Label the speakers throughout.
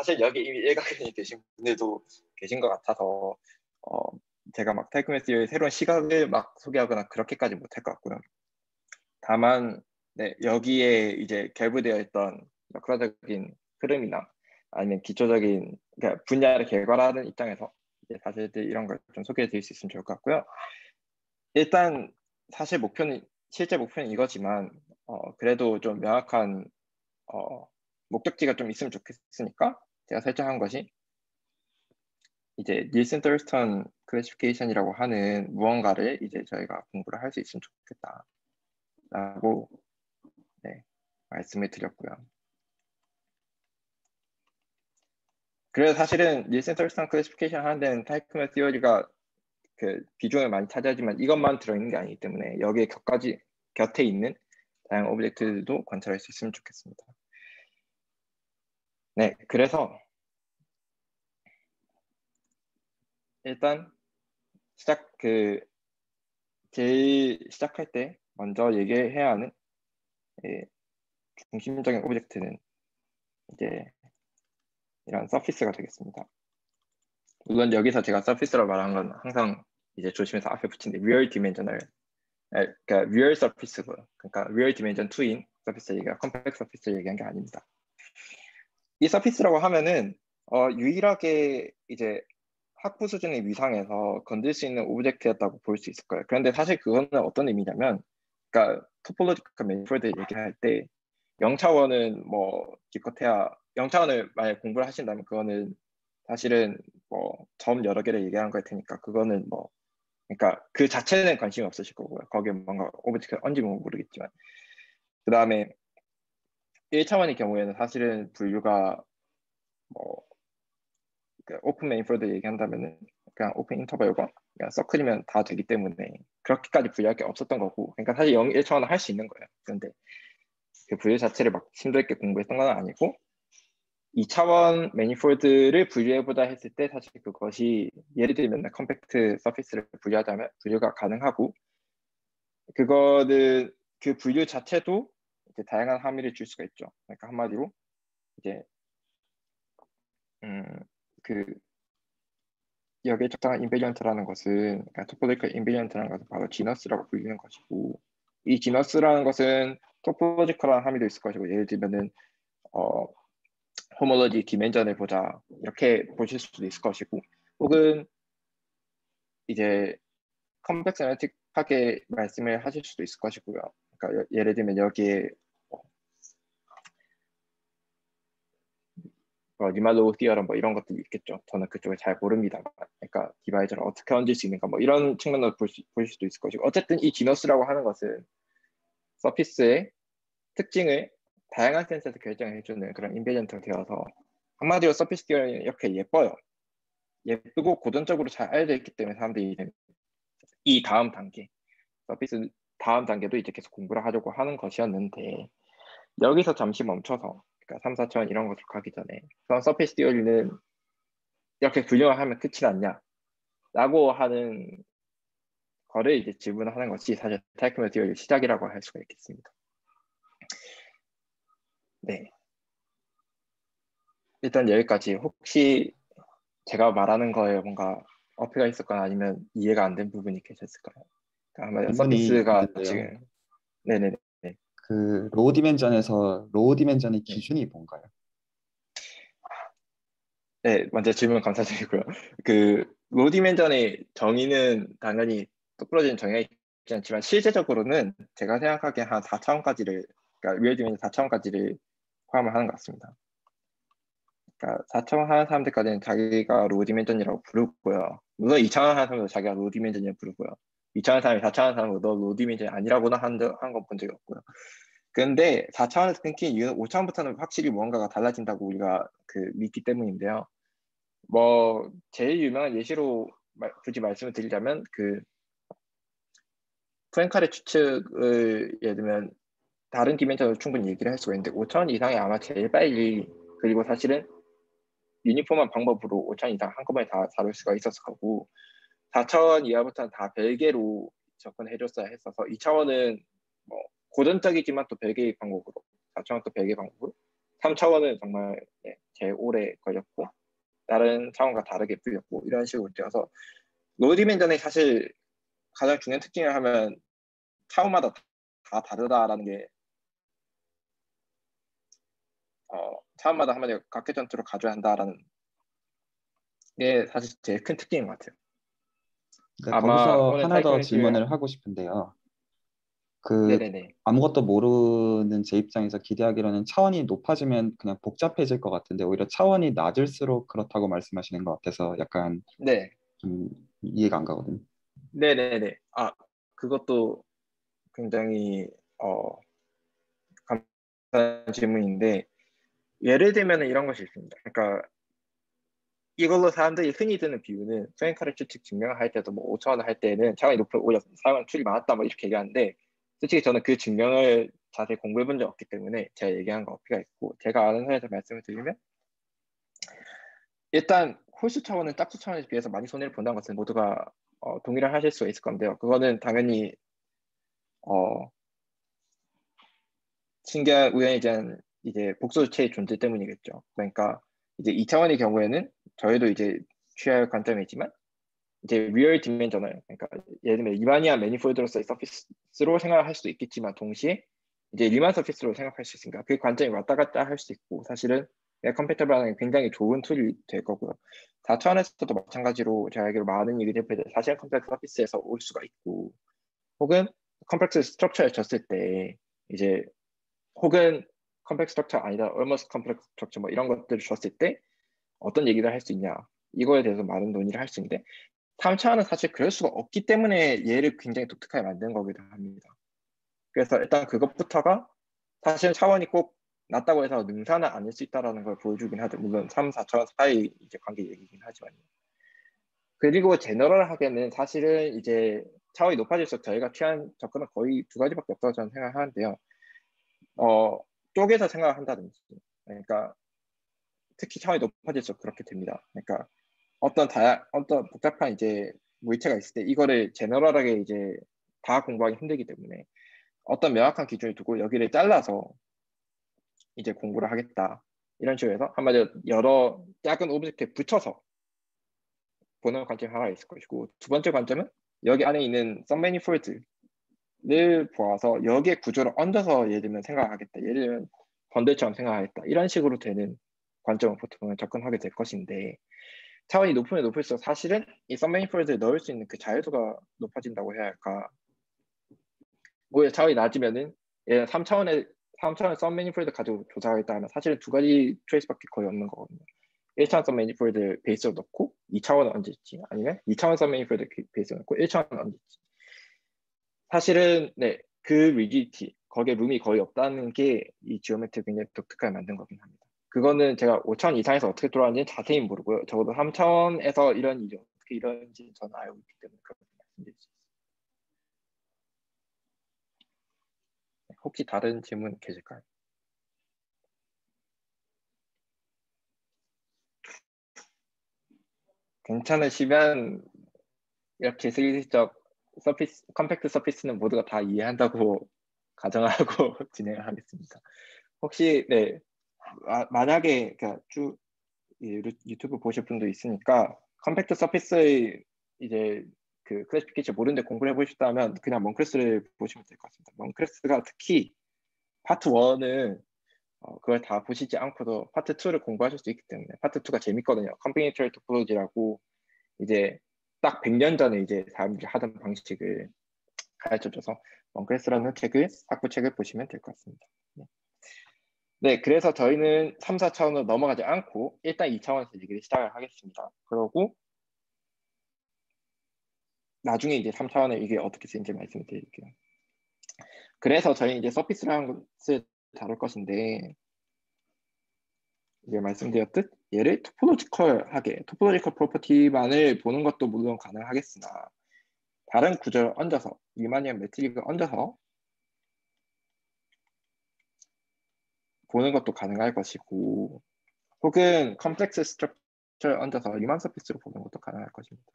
Speaker 1: 사실 여기 이미 일가견이 되신 분들도 계신 것 같아서 제가 막 타이크메스의 새로운 시각을 막 소개하거나 그렇게까지 못할 것 같고요. 다만 네, 여기에 이제 결부되어 있던 역사적인 흐름이나 아니면 기초적인 그러니까 분야를 개발하는 입장에서 이제 사실들 이런 걸 좀 소개해 드릴 수 있으면 좋을 것 같고요. 일단 사실 실제 목표는 이거지만 그래도 좀 명확한 목적지가 좀 있으면 좋겠으니까 제가 설정한 것이 이제 닐슨 덜스턴 클래시피케이션이라고 하는 무언가를 이제 저희가 공부를 할 수 있으면 좋겠다라고 네, 말씀을 드렸고요. 그래서 사실은 닐슨 덜스턴 클래시피케이션 하는 데는 타이크메 티어리가 그 비중을 많이 차지하지만 이것만 들어있는 게 아니기 때문에 여기에 곁에 있는 다양한 오브젝트들도 관찰할 수 있으면 좋겠습니다. 네, 그래서 일단 제일 시작할 때 먼저 얘기해야 하는 중심적인 오브젝트는 이제 이런 서피스가 되겠습니다. 물론 여기서 제가 서피스라고 말한 건 항상 이제 조심해서 앞에 붙인 리얼 디멘셔널, 그러니까 리얼 서피스고요. 그러니까 리얼 디멘션 2인 서피스 얘기가 컴팩트 서피스 얘기한 게 아닙니다. 이 서피스라고 하면은 유일하게 이제 학부 수준의 위상에서 건들 수 있는 오브젝트였다고 볼 수 있을 거예요. 그런데 사실 그거는 어떤 의미냐면, 그러니까 토폴로지컬 매니폴드 얘기할 때 0차원은 뭐 기껏해야 0차원을 만약 공부를 하신다면 그거는 사실은 뭐 점 여러 개를 얘기하는 걸 테니까 그거는 뭐 그러니까 그 자체는 관심이 없으실 거고요. 거기에 뭔가 오브젝트를 얹으면 모르겠지만 그 다음에 1차원의 경우에는 사실은 분류가 뭐 오픈 매니폴드 얘기한다면은 그냥 오픈 인터벌과 그냥 서클이면 다 되기 때문에 그렇게까지 분류할 게 없었던 거고 그러니까 사실 0, 1차원은 할 수 있는 거예요. 그런데 그 분류 자체를 막 힘들게 공부했던 건 아니고 2차원 매니폴드를 분류해보자 했을 때 사실 그것이 예를 들면 컴팩트 서피스를 분류하자면 분류가 가능하고 그거는 그 분류 자체도 이제 다양한 함의를 줄 수가 있죠. 그러니까 한마디로 이제 그 여기에 적당한 인베리언트라는 것은 그러니까 토포로지컬 인베리언트라는 것은 바로 지너스라고 불리는 것이고 이 지너스라는 것은 토포로지컬한 함의도 있을 것이고 예를 들면은 호몰로지 디멘전을 보자 이렇게 보실 수도 있을 것이고 혹은 이제 컴플렉스 애널리틱하게 말씀을 하실 수도 있을 것이고요. 그러니까 예를 들면 여기에 리말로우 티어럼 뭐 이런 것들이 있겠죠. 저는 그쪽을 잘 모릅니다만, 그러니까 디바이저를 어떻게 얹을 수 있는가 뭐 이런 측면으로 볼 수도 있을 것이고, 어쨌든 이 지너스라고 하는 것은 서피스의 특징을 다양한 센스에서 결정해주는 그런 인베리언트가 되어서 한마디로 서피스 티어는 이렇게 예뻐요. 예쁘고 고전적으로 잘 알려져 있기 때문에 사람들이 이 다음 단계, 서피스 다음 단계도 이제 계속 공부를 하려고 하는 것이었는데 여기서 잠시 멈춰서 그러니까 3, 4차원 이런 것을 가기 전에 그런 서피스 티어리는 이렇게 분류를 하면 끝이 났냐 라고 하는 거를 이제 질문하는 것이 사실 타이크메 티어리 시작이라고 할 수가 있겠습니다. 네. 일단 여기까지. 혹시 제가 말하는 거에 뭔가 어폐가 있었거나 아니면 이해가 안 된 부분이 계셨을까요? 그러니까 아마
Speaker 2: 질문이
Speaker 1: 서피스가
Speaker 2: 있는데요.
Speaker 1: 지금 네네네.
Speaker 2: 그 로우 디멘전에서 로우 디멘전의
Speaker 1: 네.
Speaker 2: 기준이 뭔가요?
Speaker 1: 네, 먼저 질문 감사드리고요. 그 로디멘전의 정의는 당연히 똑부러진 정의가 있지 않지만 실제적으로는 제가 생각하기에 한 4차원까지를 그러니까 리얼 디멘전 4차원까지를 포함을 하는 것 같습니다. 그러니까 4차원 하는 사람들까지는 자기가 로디멘전이라고 부르고요. 물론 2차원 하는 사람도 자기가 로디멘전이라고 부르고요. 2차원 사람이 4차원 사람도 너 로디멘전이 아니라고는 한 건 본 적이 없고요. 근데 4차원에서 끊긴 이유는 5차원부터는 확실히 무언가가 달라진다고 우리가 믿기 때문인데요. 뭐 제일 유명한 예시로 굳이 말씀을 드리자면 푸엔카레 추측을 예를 들면 다른 디멘션으로 충분히 얘기를 할 수가 있는데 5차원 이상이 아마 제일 빨리 그리고 사실은 유니폼한 방법으로 5차원 이상 한꺼번에 다 다룰 수가 있었을 거고 4차원 이하부터는 다 별개로 접근해줬어야 했어서 2차원은 뭐 고전적이지만 또 별개의 방법으로 4차원 또 별개의 방법으로 3차원은 정말 네, 제일 오래 걸렸고 다른 차원과 다르게 풀렸고 이런 식으로 되어서 로우 디멘전의 사실 가장 중요한 특징을 하면 차원마다 다 다르다라는 게 차원마다 한마디로 각계 전투를 가져야 한다라는 게 사실 제일 큰 특징인 것 같아요.
Speaker 2: 네,
Speaker 1: 아마
Speaker 2: 거기서
Speaker 1: 오늘
Speaker 2: 하나 더
Speaker 1: 타이코니스를
Speaker 2: 질문을 하고 싶은데요. 그
Speaker 1: 네네네.
Speaker 2: 아무것도 모르는 제 입장에서 기대하기로는 차원이 높아지면 그냥 복잡해질 것 같은데 오히려 차원이 낮을수록 그렇다고 말씀하시는 것 같아서 약간
Speaker 1: 네.
Speaker 2: 좀 이해가 안 가거든요.
Speaker 1: 네네네. 그것도 굉장히 감사한 질문인데 예를 들면 이런 것이 있습니다. 그러니까 이걸로 사람들이 흔히 드는 비유는 수행카를 추측 증명을 할 때도 뭐 5천 원을 할 때는 차원이 높으면 오히려 사용 출이 많았다 뭐 이렇게 얘기하는데 솔직히 저는 그 증명을 자세히 공부해 본 적 없기 때문에 제가 얘기한 거 어폐가 있고 제가 아는 선에서 말씀을 드리면 일단 홀수 차원은 짝수 차원에 비해서 많이 손해를 본다는 것은 모두가 동의를 하실 수 있을 건데요. 그거는 당연히 어, 신기한 우연히 이제 복소체의 존재 때문이겠죠. 그러니까 이제 2차원의 경우에는 저희도 이제 취할 관점이지만 이제 리얼 디멘저널 그러니까 예를 들면 리마니아 매니폴드로서의 서피스로 생각할 수도 있겠지만 동시에 이제 리만 서피스로 생각할 수 있으니까 그 관점이 왔다 갔다 할 수 있고 사실은 컴패터블하는 굉장히 좋은 툴이 될 거고요. 4차원에서도 마찬가지로 제가 알기로 많은 이그제플들 사실 컴플렉스 서피스에서 올 수가 있고 혹은 컴플렉스 스트럭처를 줬을 때 이제 혹은 컴플렉스 스트럭처 아니다 almost 컴플렉스 스트럭처 뭐 이런 것들을 줬을 때 어떤 얘기를 할 수 있냐 이거에 대해서 많은 논의를 할 수 있는데 3차원은 사실 그럴 수가 없기 때문에 얘를 굉장히 독특하게 만든 거기도 합니다. 그래서 일단 그것부터가 사실 차원이 꼭 낮다고 해서 능사는 아닐 수 있다는 걸 보여주긴 하죠. 물론 3, 4차원 사이 이제 관계 얘기긴 하지만요. 그리고 제너럴하게는 사실은 이제 차원이 높아질수록 저희가 취한 접근은 거의 두 가지밖에 없다고 저는 생각하는데요. 어, 쪼개서 생각한다든지, 그러니까 특히 차원이 높아질수록 그렇게 됩니다. 그러니까 어떤 복잡한 이제 물체가 있을 때 이거를 제너럴하게 이제 다 공부하기 힘들기 때문에 어떤 명확한 기준을 두고 여기를 잘라서 이제 공부를 하겠다. 이런 식으로 해서 한마디로 여러 작은 오브젝트에 붙여서 보는 관점이 하나 있을 것이고 두 번째 관점은 여기 안에 있는 썸매니폴드를 보아서 여기에 구조를 얹어서 예를 들면 생각하겠다. 예를 들면 번들처럼 생각하겠다. 이런 식으로 되는 관점을 보통 접근하게 될 것인데 차원이 높으면 높을수록 사실은 이 썸매니폴드를 넣을 수 있는 그 자유도가 높아진다고 해야 할까. 오히려 차원이 낮으면은 얘 3차원의 썸 매니폴드 가지고 조사하겠다 하면 사실은 두 가지 초이스밖에 거의 없는 거거든요. 1차원 썸 매니폴드 베이스로 넣고 2차원은 얹을지 아니면 2차원 썸 매니폴드 베이스로 넣고 1차원은 얹을지 사실은 네, 그 리지티 거기에 룸이 거의 없다는 게 이 지오메트리 굉장히 독특하게 만든 거긴 합니다. 그거는 제가 5차원 이상에서 어떻게 돌아가는지 자세히 모르고요. 적어도 3차원에서 이런 일이 어떻게 이런지 저는 알고 있기 때문에 그렇게 말씀드릴 수 있습니다. 혹시 다른 질문 계실까요? 괜찮으시면 이렇게 슬쩍 컴팩트 서피스는 모두가 다 이해한다고 가정하고 진행을 하겠습니다. 혹시 네 만약에 그러니까 쭉 유튜브 보실 분도 있으니까 컴팩트 서피스의 이제 그 클래시피케이션 모르는데 공부를 해보셨다면 그냥 멍크레스를 보시면 될 것 같습니다. 멍크레스가 특히 파트 1은 그걸 다 보시지 않고도 파트 2를 공부하실 수 있기 때문에 파트 2가 재밌거든요. 컴비네이터럴 토포로지라고 이제 딱 100년 전에 이제 사람들이 하던 방식을 가르쳐줘서 원크래스라는 책을 학부책을 보시면 될 것 같습니다. 네. 네, 그래서 저희는 3, 4차원으로 넘어가지 않고 일단 2차원에서 얘기를 시작을 하겠습니다. 그러고 나중에 이제 3차원에 이게 어떻게 쓰는지 말씀을 드릴게요. 그래서 저희 이제 서피스라는 것을 다룰 것인데 이제 말씀드렸듯 얘를 토포로지컬 프로퍼티만을 보는 것도 물론 가능하겠으나 다른 구조를 얹어서 리마니안 매트릭을 얹어서 보는 것도 가능할 것이고 혹은 컴플렉스 스트럭처를 얹어서 리만 서피스로 보는 것도 가능할 것입니다.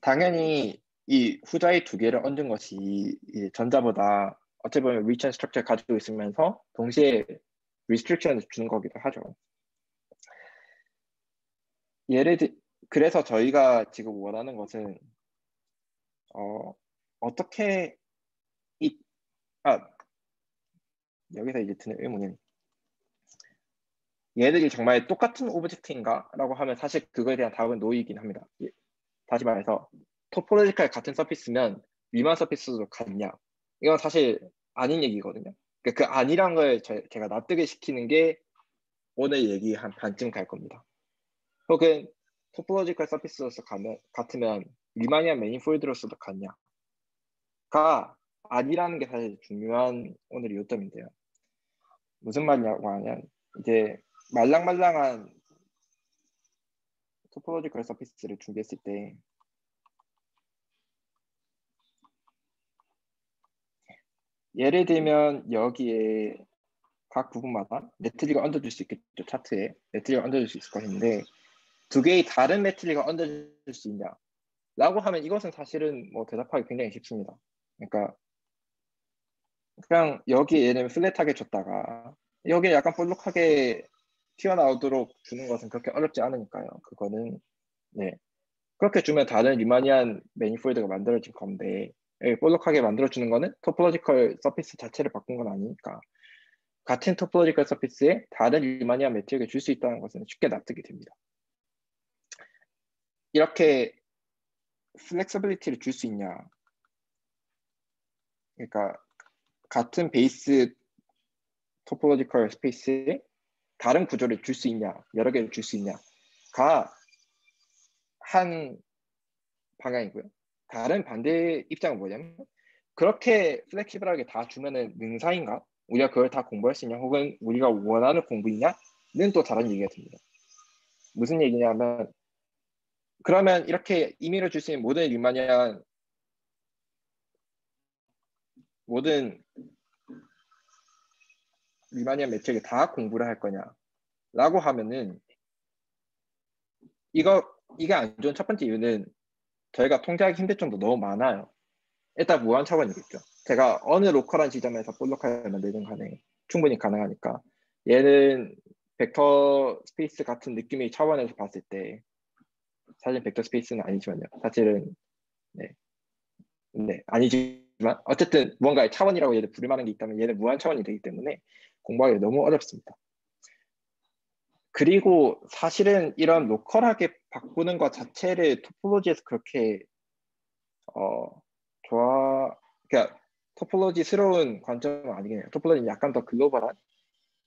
Speaker 1: 당연히 이 후자의 두 개를 얹은 것이 전자보다 어찌 보면 reach 스트럭처를 가지고 있으면서 동시에 restriction을 주는 거기도 하죠. 그래서 저희가 지금 원하는 것은 어떻게 여기서 이제 드는 의문은 얘들이 정말 똑같은 오브젝트인가? 라고 하면 사실 그거에 대한 답은 노이긴 합니다. 다시 말해서 토포로지컬 같은 서피스면 위만 서피스도 같냐? 이건 사실 아닌 얘기거든요. 그러니까 그 아니란 걸 제가 납득을 시키는 게 오늘 얘기 한 반쯤 갈 겁니다. 혹은 토포로지컬 서피스로서 같으면 리마니안 매니폴드로서도 같냐가 아니라는 게 사실 중요한 오늘 요점인데요. 무슨 말이냐고 하면 이제 말랑말랑한 토포로지컬 서피스를 준비했을 때 예를 들면 여기에 각 부분마다 매트릭을 얹어줄 수 있겠죠. 차트에 매트릭을 얹어줄 수 있을 것인데 두 개의 다른 매트릭을 얹어줄 수 있냐 라고 하면 이것은 사실은 뭐 대답하기 굉장히 쉽습니다. 그러니까 그냥 여기 얘는 플랫하게 줬다가 여기 약간 볼록하게 튀어나오도록 주는 것은 그렇게 어렵지 않으니까요. 그거는 네 그렇게 주면 다른 리마니안 매니폴드가 만들어진 건데 볼록하게 만들어주는 거는 토포로지컬 서피스 자체를 바꾼 건 아니니까 같은 토포로지컬 서피스에 다른 리마니안 매트릭을 줄 수 있다는 것은 쉽게 납득이 됩니다. 이렇게 플렉서빌리티를 줄 수 있냐 그러니까 같은 베이스 토포로지컬 스페이스에 다른 구조를 줄 수 있냐 여러 개를 줄 수 있냐가 한 방향이고요. 다른 반대 입장은 뭐냐면 그렇게 플렉시블하게 다 주면은 능사인가? 우리가 그걸 다 공부할 수 있냐? 혹은 우리가 원하는 공부이냐는 또 다른 얘기가 됩니다. 무슨 얘기냐면 그러면 이렇게 임의로 줄 수 있는 모든 리마니안 매트릭을 다 공부를 할 거냐라고 하면은 이게 안 좋은 첫 번째 이유는 저희가 통제하기 힘들 정도 너무 많아요. 일단 무한 차원이겠죠. 제가 어느 로컬한 지점에서 볼록하게 만들든 간에 충분히 가능하니까 얘는 벡터 스페이스 같은 느낌의 차원에서 봤을 때 사실 벡터 스페이스는 아니지만요. 사실은 네 아니지만 어쨌든 무언가의 차원이라고 얘를 부를 만한 게 있다면 얘는 무한 차원이 되기 때문에 공부하기 너무 어렵습니다. 그리고 사실은 이런 로컬하게 바꾸는 것 자체를 토폴로지에서 그렇게 그러니까 토폴로지스러운 관점은 아니긴 해요. 토폴로지는 약간 더 글로벌한,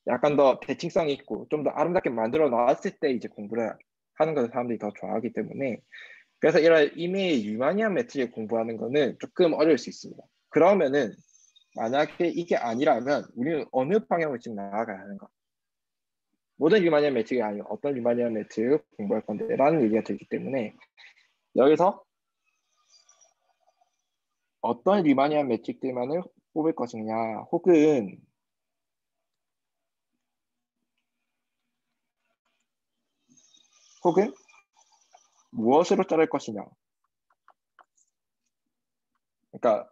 Speaker 1: 약간 더 대칭성이 있고 좀 더 아름답게 만들어 놨을 때 이제 공부를 하는 것을 사람들이 더 좋아하기 때문에 그래서 이런 이미 유마니안 매트릭 공부하는 거는 조금 어려울 수 있습니다. 그러면은 만약에 이게 아니라면 우리는 어느 방향으로 지금 나아가야 하는가? 모든 유마니안 매트릭이 아니고 어떤 유마니안 매트릭을 공부할 건데 라는 얘기가 되기 때문에 여기서 어떤 리마니안 매트릭들만을 뽑을 것이냐 혹은 무엇으로 자를 것이냐 그러니까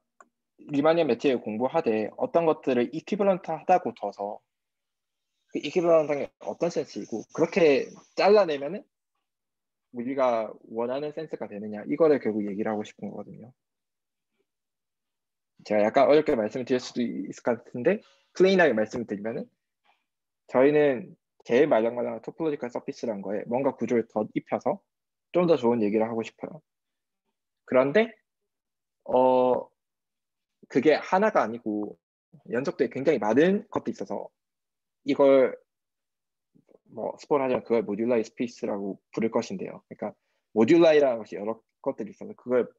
Speaker 1: 리마니안 매트릭을 공부하되 어떤 것들을 이퀴벌런트 하다고 둬서 그 이퀴벌런트가 어떤 센스이고 그렇게 잘라내면은 우리가 원하는 센스가 되느냐 이거를 결국 얘기를 하고 싶은 거거든요. 제가 약간 어렵게 말씀을 드릴 수도 있을 것 같은데 플레인하게 말씀을 드리면은 저희는 제일 말랑말랑한 토폴로지컬 서피스란 거에 뭔가 구조를 더 입혀서 좀 더 좋은 얘기를 하고 싶어요. 그런데 그게 하나가 아니고 연속돼 굉장히 많은 것도 있어서 이걸 뭐 스포하자면 그걸 모듈라이 스페이스라고 부를 것인데요. 그러니까 모듈라이라는 것이 여러 것들이 있어서 그걸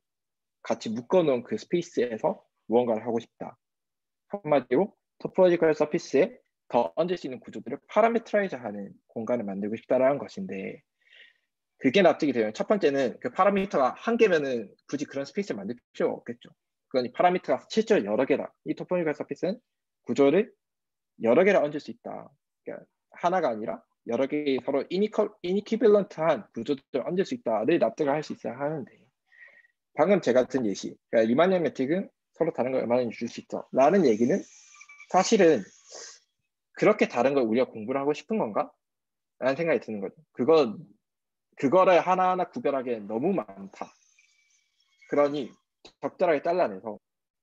Speaker 1: 같이 묶어놓은 그 스페이스에서 무언가를 하고 싶다. 한마디로 토포로지컬 서피스에 더 얹을 수 있는 구조들을 파라미터라이즈하는 공간을 만들고 싶다라는 것인데 그게 납득이 되면 첫 번째는 그 파라미터가 한 개면은 굳이 그런 스페이스를 만들 필요가 없겠죠. 그건 이 파라미터가 실제로 여러 개다. 이 토포로지컬 서피스는 구조를 여러 개를 얹을 수 있다. 그러니까 하나가 아니라 여러 개의 서로 이니퀴밸런트한 구조들을 얹을 수 있다를 납득을 할 수 있어야 하는데 방금 제가 든 예시, 그러니까 리마니안 매트릭은 서로 다른 걸 얼마나 줄 수 있죠. 라는 얘기는 사실은 그렇게 다른 걸 우리가 공부를 하고 싶은 건가? 라는 생각이 드는 거죠. 그거를 하나하나 구별하기엔 너무 많다. 그러니 적절하게 잘라내서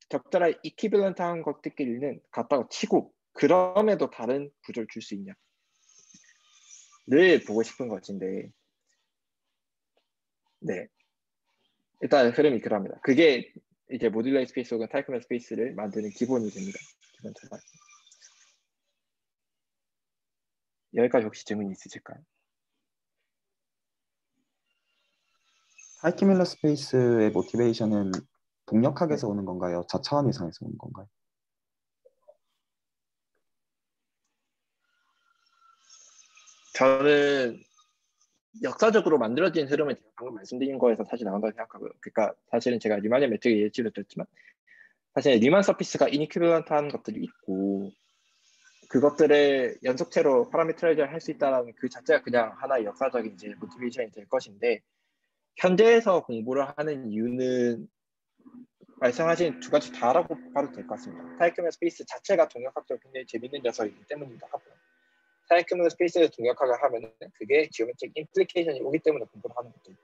Speaker 1: 적절하게 이퀴밸런트한 것들끼리는 갖다가 치고 그럼에도 다른 구조를 줄 수 있냐 를 보고 싶은 것인데 네 일단 흐름이 그럽니다. 그게 이제 모듈러 스페이스 혹은 타이크맨 스페이스를 만드는 기본이 됩니다. 기본 철학. 여기까지 혹시 질문 있으실까요?
Speaker 2: 타이키밀러 스페이스의 모티베이션은
Speaker 1: 네.
Speaker 2: 동력학에서 오는 건가요? 저차원 이상에서 오는 건가요?
Speaker 1: 저는 역사적으로 만들어진 흐름을 제가 방금 말씀드린 거에서 사실 나온다고 생각하고요. 그러니까 사실은 제가 리만의 매트릭 예시를 들었지만 사실 리만 서피스가 이니퀴밸런트한 것들이 있고 그것들을 연속체로 파라미터라이즈 할 수 있다는 그 자체가 그냥 하나의 역사적인 이제 모티베이션이 될 것인데 현재에서 공부를 하는 이유는 말씀하신 두 가지 다라고 봐도 될 것 같습니다. 타이크맨 스페이스 자체가 동력학적으로 굉장히 재밌는 녀석이기 때문이기도 하고요. 타이크맨 스페이스를 동력학을 하면은 그게 지오메트릭 임플리케이션이 오기 때문에 공부를 하는 것도 있고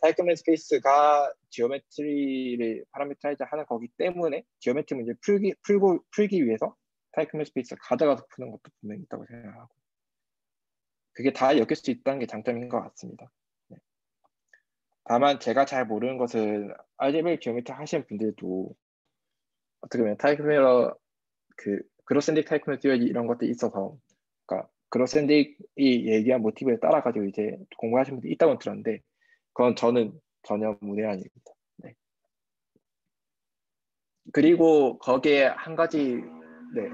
Speaker 1: 타이크맨 스페이스가 지오메트리를 파라미터라이즈 하는 거기 때문에 지오메트리 문제 풀기 위해서 타이크맨 스페이스를 가져가서 푸는 것도 분명히 있다고 생각하고 그게 다 엮일 수 있다는 게 장점인 것 같습니다. 네. 다만 제가 잘 모르는 것은 알제브레이크 지오메트리 하시는 분들도 어떻게 보면 타이크맨 그 그로센딕 타이크맨 띠어리 이런 것들이 있어서 그러니까 그로센딕이 얘기한 모티브에 따라 가지고 이제 공부하시는 분들이 있다고 들었는데 그건 저는 전혀 문외한입니다. 네. 그리고 거기에 한 가지 네,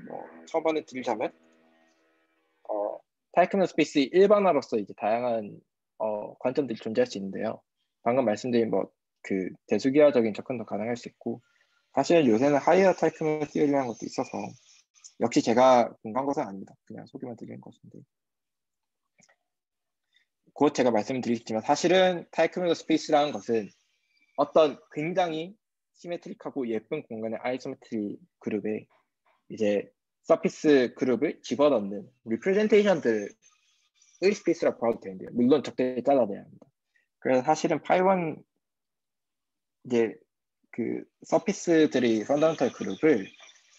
Speaker 1: 뭐 처번에 드리자면 타이크맨 스페이스 일반화로서 이제 다양한 관점들이 존재할 수 있는데요. 방금 말씀드린 뭐 그 대수기화적인 접근도 가능할 수 있고 사실 요새는 하이어 타이크맨 띠어리라는 것도 있어서 역시 제가 공부한 것은 아닙니다. 그냥 소개만 드리는 것인데 곧 제가 말씀드리겠지만 사실은 타이크맨 스페이스라는 것은 어떤 굉장히 시메트릭하고 예쁜 공간의 아이소메트리 그룹에 이제 서피스 그룹을 집어넣는 리프레젠테이션들의 스페이스라고 봐도 되는데요. 물론 적절히 잘라내야 합니다. 그래서 사실은 파이원 이제 그 서피스들이 펀더멘털 그룹을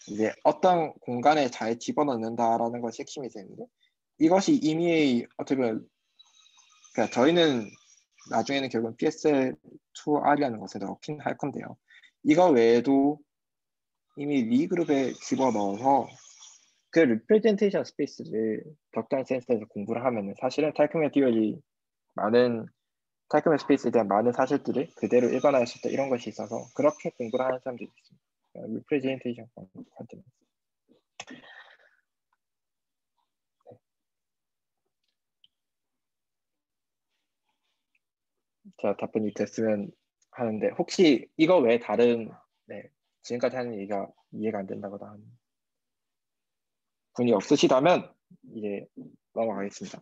Speaker 1: 이제 어떤 공간에 잘 집어넣는다라는 것이 핵심이 되는데 이것이 이미 어떻게 보면 그러니까 저희는 나중에는 결국 PSL2R이라는 것을 넣긴 할 건데요. 이거 외에도 이미 리그룹에 집어넣어서 그 리프레젠테이션 스페이스를 적당한 센스에서 공부를 하면 사실은 타이크맨 듀얼이 많은 타이크맨 스페이스에 대한 많은 사실들을 그대로 일반화할 수 있다 이런 것이 있어서 그렇게 공부를 하는 사람들이 있습니다. 리프레젠테이션 관점에서. 제가 답변이 됐으면 하는데 혹시 이거 외에 다른 네, 지금까지 하는 얘기가 이해가 안 된다거나 하는 분이 없으시다면 이제 넘어가겠습니다.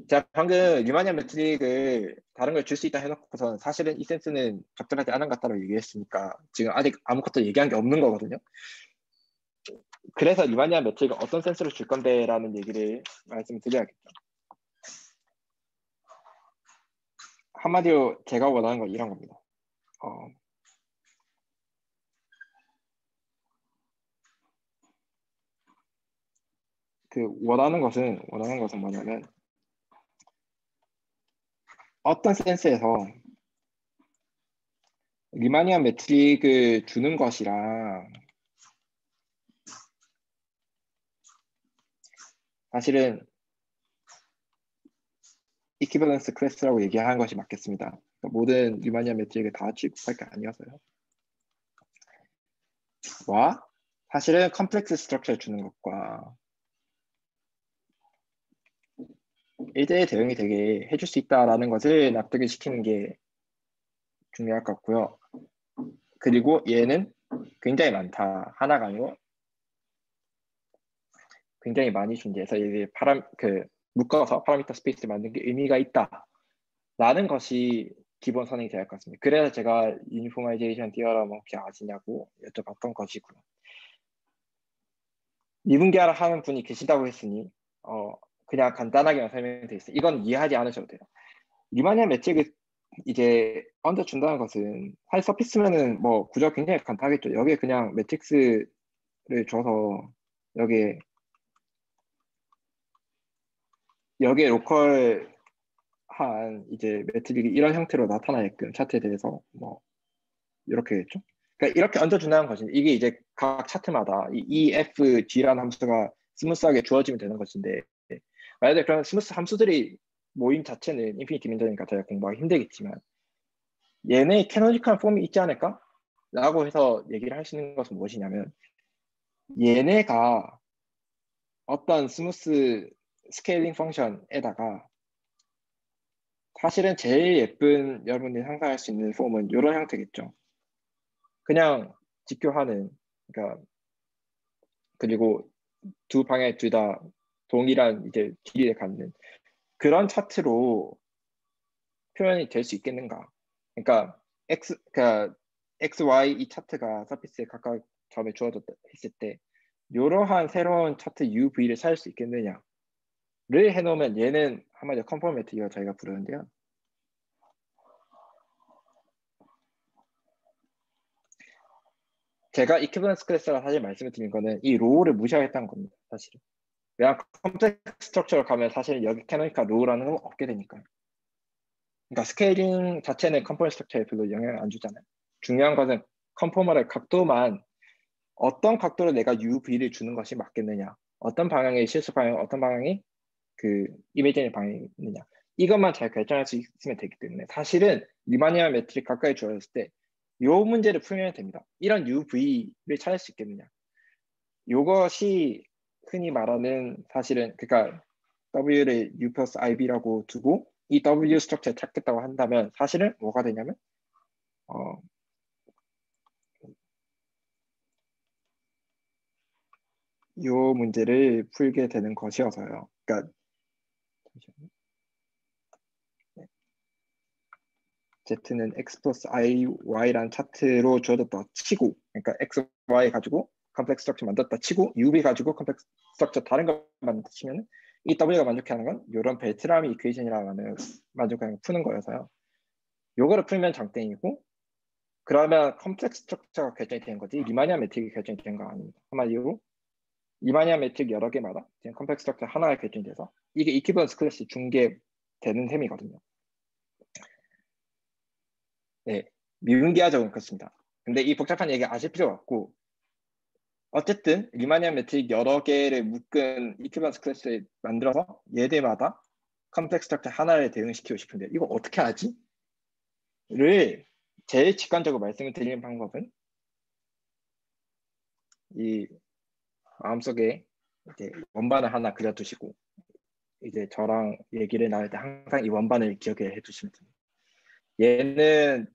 Speaker 1: 제가 방금 리마니안 매트릭을 다른 걸 줄 수 있다 해놓고선 사실은 이 센스는 적절하지 않은 것 같다고 얘기했으니까 지금 아직 아무것도 얘기한 게 없는 거거든요. 그래서 리마니안 매트릭을 어떤 센스로 줄 건데 라는 얘기를 말씀드려야겠죠. 한마디로 제가 원하는 건 이런 겁니다. 그 원하는 것은 뭐냐면 어떤 센스에서 리마니안 매트릭을 주는 것이랑 사실은 이퀴밸런스 클래스라고 얘기하는 것이 맞겠습니다. 그러니까 모든 리마니안 매트릭을 다 취급할 게 아니어서요. 와 사실은 컴플렉스 스트럭처를 주는 것과 1대1 대응이 되게 해줄 수 있다라는 것을 납득을 시키는 게 중요할 것 같고요. 그리고 얘는 굉장히 많다. 하나가 아니고 굉장히 많이 존재해서 이게 묶어서 파라미터 스페이스를 만든 게 의미가 있다라는 것이 기본 선행이 돼야 할 것 같습니다. 그래서 제가 유니포마이제이션 디어럼 혹시 아시냐고 여쭤봤던 것이고요. 미분계를 하는 분이 계시다고 했으니 그냥 간단하게만 설명드리겠습니다. 이건 이해하지 않으셔도 돼요. 리마니안 매트릭을 이제 얹어준다는 것은 사실 서피스면은 뭐 구조 굉장히 간단하겠죠. 여기에 그냥 매트릭스를 줘서 여기에 로컬한 이제 매트릭이 이런 형태로 나타나게끔 차트에 대해서 뭐 이렇게겠죠. 그러니까 이렇게 얹어준다는 것이 이게 이제 각 차트마다 이 EFG라는 함수가 스무스하게 주어지면 되는 것인데 만약에 그런 스무스 함수들이 모임 자체는 인피니티 디멘전이니까 저희가 공부하기 힘들겠지만 얘네 캐노니컬 폼이 있지 않을까? 라고 해서 얘기를 할 수 있는 것은 무엇이냐면 얘네가 어떤 스무스 스케일링 펑션에다가 사실은 제일 예쁜 여러분들이 상상할 수 있는 폼은 이런 형태겠죠. 그냥 직교하는 그러니까 그리고 두 방에 둘 다 동일한 이제 길이를 갖는 그런 차트로 표현이 될 수 있겠는가? 그러니까 그러니까 Y 이 차트가 서피스에 각각 점에 주어졌다 했을 때 이러한 새로운 차트 UV를 찾을 수 있겠느냐를 해놓으면 얘는 한마디로 컨포메티가 저희가 부르는데요. 제가 이퀴버넌스 클래스라 사실 말씀을 드린 거는 이 로우를 무시하겠다는 겁니다. 사실은. 왜냐하면 컴플렉스 스트럭처로 가면 사실 여기 캐노니컬 로우라는 건 없게 되니까요. 그러니까 스케일링 자체는 컴포넌트 스트럭처에 별로 영향을 안 주잖아요. 중요한 것은 컨포머의 각도만 어떤 각도로 내가 UV를 주는 것이 맞겠느냐, 어떤 방향의 실수 방향, 어떤 방향이 그 이미지의 방향이 있느냐, 이것만 잘 결정할 수 있으면 되기 때문에 사실은 리마니안 매트릭 가까이 주어졌을 때 이 문제를 풀면 됩니다. 이런 UV를 찾을 수 있겠느냐. 이것이 흔히 말하는 사실은 그러니까 W를 U 플러스 IB라고 두고 이 W 스트럭처를 찾겠다고 한다면 사실은 뭐가 되냐면 이 문제를 풀게 되는 것이어서요. 그러니까 Z는 X 플러스 I, Y라는 차트로 주어졌다 치고 그러니까 X, Y 가지고 컴플렉스 스트럭처 만들었다 치고 UV 가지고 컴플렉스 스트럭처 다른 걸 만들었다 치면 이 W가 만족하는 건 이런 벨트라미 이퀘이션이라는 만족하는 걸 푸는 거여서요. 요거를 풀면 장땡이고 그러면 컴플렉스 스트럭처가 결정이 되는 거지 리마니안 매트릭이 결정이 되는 거 아닙니다. 한마디로 리마니안 매트릭 여러 개마다 컴플렉스 스트럭처 하나가 결정이 돼서 이게 이퀴버넌스 클래스 중계되는 셈이거든요. 네, 미분기하적은 그렇습니다. 근데 이 복잡한 얘기 아실 필요가 없고 어쨌든 리마니안 매트릭 여러 개를 묶은 이퀴버넌스 클래스를 만들어서 얘들마다 컴플렉스 스트럭처 하나를 대응시키고 싶은데 이거 어떻게 하지? 를 제일 직관적으로 말씀을 드리는 방법은 이 마음속에 이제 원반을 하나 그려두시고 이제 저랑 얘기를 나눌 때 항상 이 원반을 기억해 두시면 됩니다. 얘는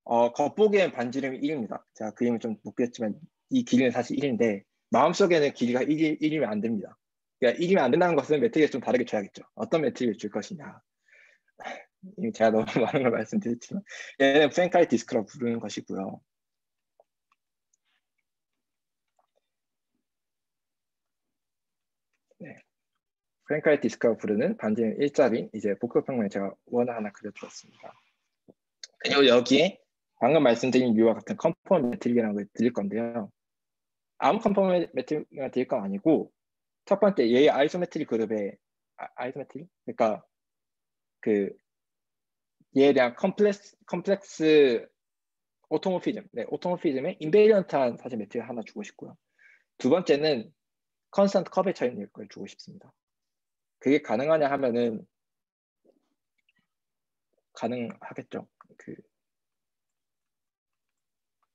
Speaker 1: 겉보기엔 반지름이 1입니다. 제가 그림을 좀 못 그렸지만 이 길이는 사실 1인데 마음속에는 길이가 1이면 안 됩니다. 그러니까 1이면 안 된다는 것은 매트릭을 좀 다르게 줘야겠죠. 어떤 매트릭을 줄 것이냐. 이미 제가 너무 많은 걸 말씀드렸지만 얘는 프랭카이 디스크라고 부르는 것이고요. 네. 프랭카이 디스크라고 부르는 반지름 1짜리 이제 복합평면에 제가 원을 하나 그려주었습니다. 그리고 여기에 방금 말씀드린 뮤와 같은 컴포넌트 매트릭이라는 걸 드릴 건데요. 아무 컴포넌트 매트릭을 드릴 건 아니고 첫 번째 얘의 아이소메트릭 그룹의 아이소메트릭? 그러니까 그 얘에 대한 컴플렉스 오토모피즘, 네, 오토모피즘의 인베리언트한 사실 매트릭 하나 주고 싶고요. 두 번째는 컨스턴트 커베처인 걸 주고 싶습니다. 그게 가능하냐 하면은 가능하겠죠.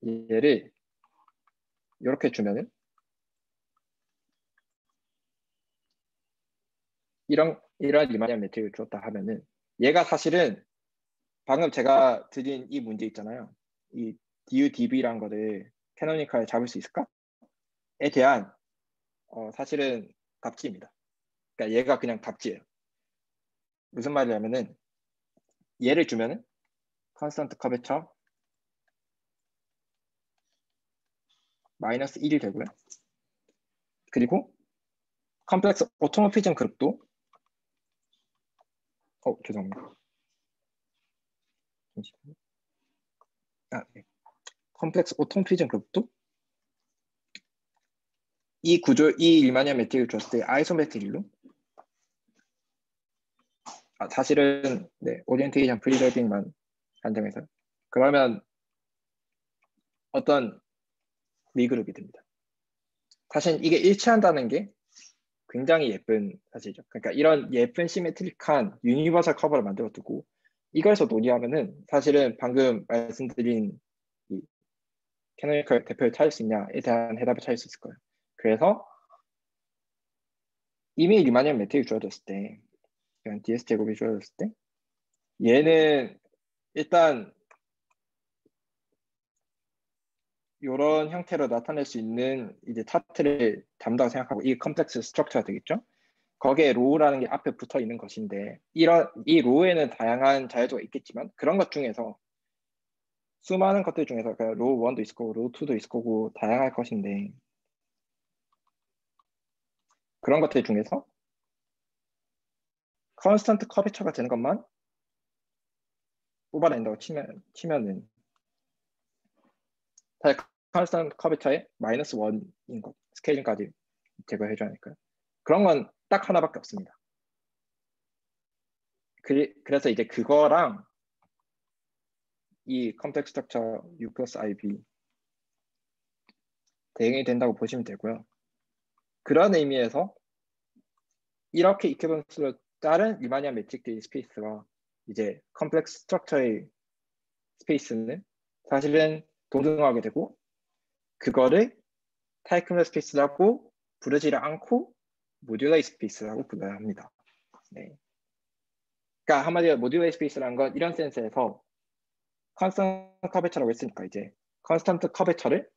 Speaker 1: 얘를 이렇게 주면은 이런 리마니안 매트릭을 줬다 하면은 얘가 사실은 방금 제가 드린 이 문제 있잖아요. 이 DUDB라는 거를 캐노니컬에 잡을 수 있을까? 에 대한 사실은 답지입니다. 그러니까 얘가 그냥 답지예요. 무슨 말이냐면은 얘를 주면은 컨스턴트 커베처 마이너스 1이 되고요. 그리고 컴플렉스 오토모피즘 그룹도 죄송합니다. 잠시만요. 네. 컴플렉스 오토모피즘 그룹도 이 구조, 이 리마니언 매트릭을 줬을 때 아이소메트릭로 사실은 네, 오리엔테이션 프리저빙만 한정해서 그러면 어떤 미그룹이 됩니다. 사실 이게 일치한다는 게 굉장히 예쁜 사실이죠. 그러니까 이런 예쁜 시메트릭한 유니버설 커버를 만들어 두고 이걸서 논의하면은 사실은 방금 말씀드린 이 캐노니컬 대표를 찾을 수 있냐에 대한 해답을 찾을 수 있을 거예요. 그래서 이미 리마니언 매트릭이 주어졌을 때 DS 제곱이 주어졌을 때 얘는 일단 이런 형태로 나타낼 수 있는 이제 차트를 담다고 생각하고 이 컴플렉스 스트럭처가 되겠죠. 거기에 로우라는 게 앞에 붙어 있는 것인데 이 로우에는 다양한 자유도가 있겠지만 그런 것 중에서 수많은 것들 중에서 로우 1도 있을 거고 로우 2도 있을 거고 다양할 것인데 그런 것들 중에서 컨스턴트 커베처가 되는 것만 뽑아낸다고 치면은 사실 컨스턴트 커베처의 마이너스 1인 것 스케일링까지 제거해줘야 하니까요. 그런 건 딱 하나밖에 없습니다. 그래서 이제 그거랑 이 컴플렉스 스트럭처 U 플러스 IB 대응이 된다고 보시면 되고요. 그런 의미에서 이렇게 이퀴버런스로 다른 리마니안 매트릭들의 스페이스와 이제 컴플렉스 스트럭처의 스페이스는 사실은 동등하게 되고 그거를 타이크널 스페이스라고 부르지 않고 모듈라이 스페이스라고 불러야 합니다. 네. 그러니까 한마디로 모듈라이 스페이스라는 건 이런 센스에서 컨스턴트 커베처라고 했으니까 이제 컨스턴트 커베처를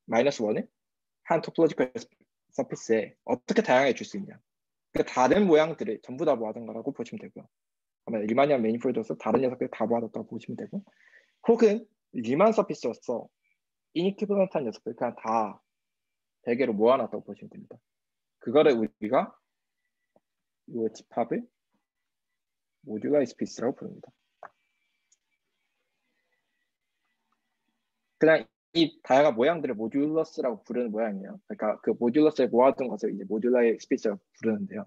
Speaker 1: 마이너스 1을 한 토폴로지컬 서피스에 어떻게 다양하게 줄 수 있냐. 그러니까 다른 모양들을 전부 다 모아둔 거라고 보시면 되고요. 아마 리마니언 매니폴드로서 다른 녀석들 다 모아뒀다고 보시면 되고 혹은 리만 서피스로서 이니퀴버런트한 녀석들 그냥 다 대개로 모아놨다고 보시면 됩니다. 그거를 우리가 이 집합을 모듈라이 스페이스라고 부릅니다. 그냥 이 다양한 모양들을 모듈러스라고 부르는 모양이에요. 그러니까 그 모듈러스에 모아둔 것을 이제 모듈라이 스페이스라고 부르는데요.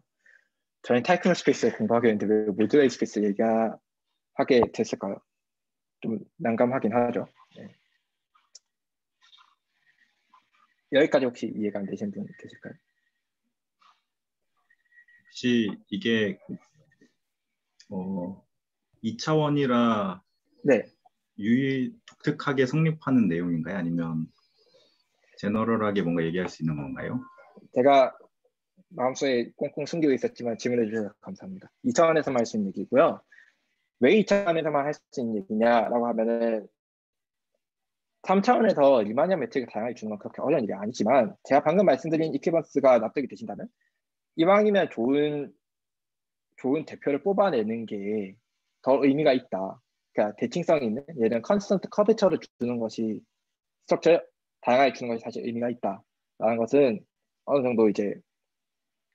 Speaker 1: 저는 타이크널 스페이스를 공부하게 했는데 왜 모듈라이 스페이스 얘기하게 됐을까요? 좀 난감하긴 하죠. 네. 여기까지 혹시 이해가 안 되시는 분 계실까요?
Speaker 3: 혹시 이게 2차원이라
Speaker 1: 네.
Speaker 3: 독특하게 성립하는 내용인가요? 아니면 제너럴하게 뭔가 얘기할 수 있는 건가요?
Speaker 1: 제가 마음속에 꽁꽁 숨기고 있었지만 질문해 주셔서 감사합니다. 2차원에서만 할 수 있는 얘기고요. 왜 2차원에서만 할 수 있는 얘기냐라고 하면은 3차원에서 리마니언 매트릭을 다양하게 주는 건 그렇게 어려운 일이 아니지만 제가 방금 말씀드린 이퀴버런스가 납득이 되신다면 이왕이면 좋은 대표를 뽑아내는 게 더 의미가 있다. 그러니까 대칭성이 있는 예를 들면 컨스턴트 커베처를 주는 것이 스트럭처 다양하게 주는 것이 사실 의미가 있다라는 것은 어느 정도 이제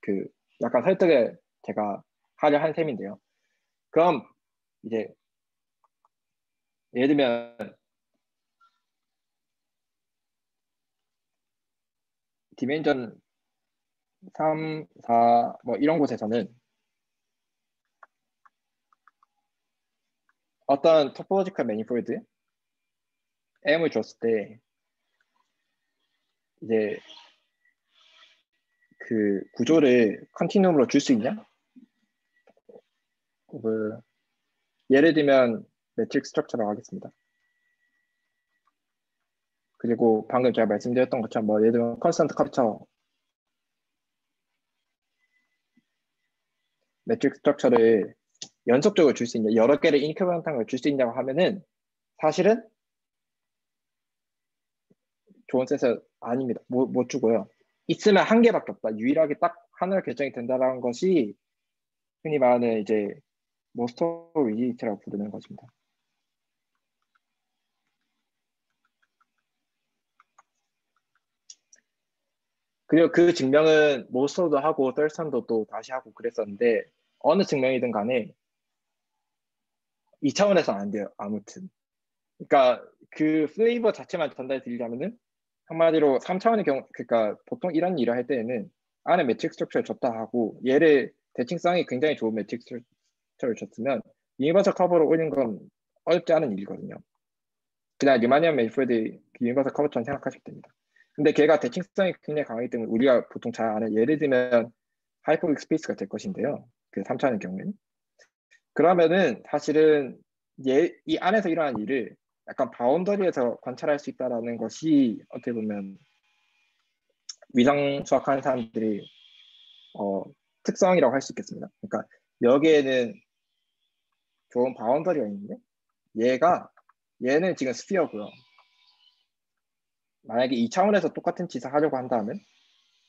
Speaker 1: 그 약간 설득을 제가 하려 한 셈인데요. 그럼 이제 예를 들면 디멘전 3, 4 뭐 이런 곳에서는 어떤 토포로지컬 매니폴드 M을 줬을 때 이제 그 구조를 컨티뉴움으로 줄 수 있냐? 예를 들면 매트릭 스트럭처라고 하겠습니다. 그리고 방금 제가 말씀드렸던 것처럼 뭐 예를 들면 컨스턴트 커베처 매트릭 스트럭처를 연속적으로 줄 수 있냐, 여러 개를 인큐버런트한 걸 줄 수 있냐고 하면은 사실은 좋은 센스 아닙니다. 못 주고요. 있으면 한 개밖에 없다. 유일하게 딱 하나로 결정이 된다는 것이 흔히 말하는 이제 모스터 리지트라고 부르는 것입니다. 그리고 그 증명은 모스터도 하고 썰선도 또 다시 하고 그랬었는데 어느 증명이든 간에 2차원에서는 안 돼요. 아무튼. 그러니까 그 플레이버 자체만 전달해 드리려면은 한마디로 3차원의 경우, 그러니까 보통 이런 일을 할 때에는 안에 매트릭 스트럭처를 줬다 하고 얘를 대칭성이 굉장히 좋은 매트릭 스트럭처를 줬으면 유니버설 커버로 올린 건 어렵지 않은 일이거든요. 그냥 리마니안 메이프드 유니버설 커버처럼 생각하시면 됩니다. 근데 걔가 대칭성이 굉장히 강하기 때문에 우리가 보통 잘 아는 예를 들면 하이퍼빅 스페이스가 될 것인데요. 그 3차원의 경우에는. 그러면은 사실은 이 안에서 일어난 일을 약간 바운더리에서 관찰할 수 있다는 것이 어떻게 보면 위상 수학하는 사람들이 특성이라고 할 수 있겠습니다. 그러니까 여기에는 좋은 바운더리가 있는데 얘는 지금 스피어고요. 만약에 2차원에서 똑같은 짓을 하려고 한다면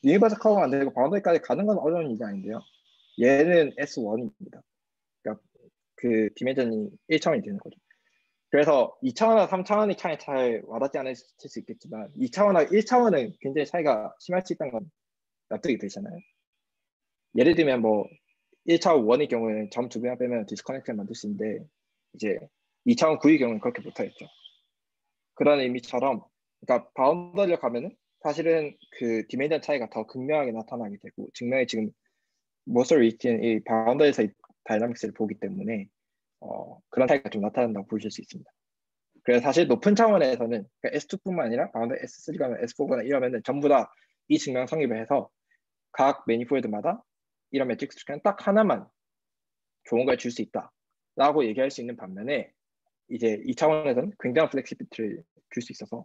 Speaker 1: 유니버설 커버가 안 되고 바운더리까지 가는 건 어려운 일이 아닌데요. 얘는 S1입니다. 그러니까 그 디멘전이 1차원이 되는 거죠. 그래서 2차원과 3차원의 차이 잘 와닿지 않으실 수 있겠지만 2차원과 1차원은 굉장히 차이가 심할 수 있다는 건 납득이 되잖아요. 예를 들면 뭐 1차원 1의 경우에는 점 두 개만 빼면 디스커넥트를 만들 수 있는데 이제 2차원 9의 경우는 그렇게 못하겠죠. 그런 의미처럼 그러니까 바운더리를 가면은 사실은 그 디멘전 차이가 더 극명하게 나타나게 되고 증명이 지금 모서리 위치는 이 바운더리에서 다이나믹스를 보기 때문에 그런 차이가 좀 나타난다고 보실 수 있습니다. 그래서 사실 높은 차원에서는 그러니까 S2뿐만 아니라 가운데 S3 가면 S4거나 이러면은 전부 다 이 증명 성립을 해서 각 매니폴드마다 이런 매트릭스 중에 딱 하나만 좋은 걸 줄 수 있다라고 얘기할 수 있는 반면에 이제 2차원에서는 굉장한 플렉시빌리티를 줄 수 있어서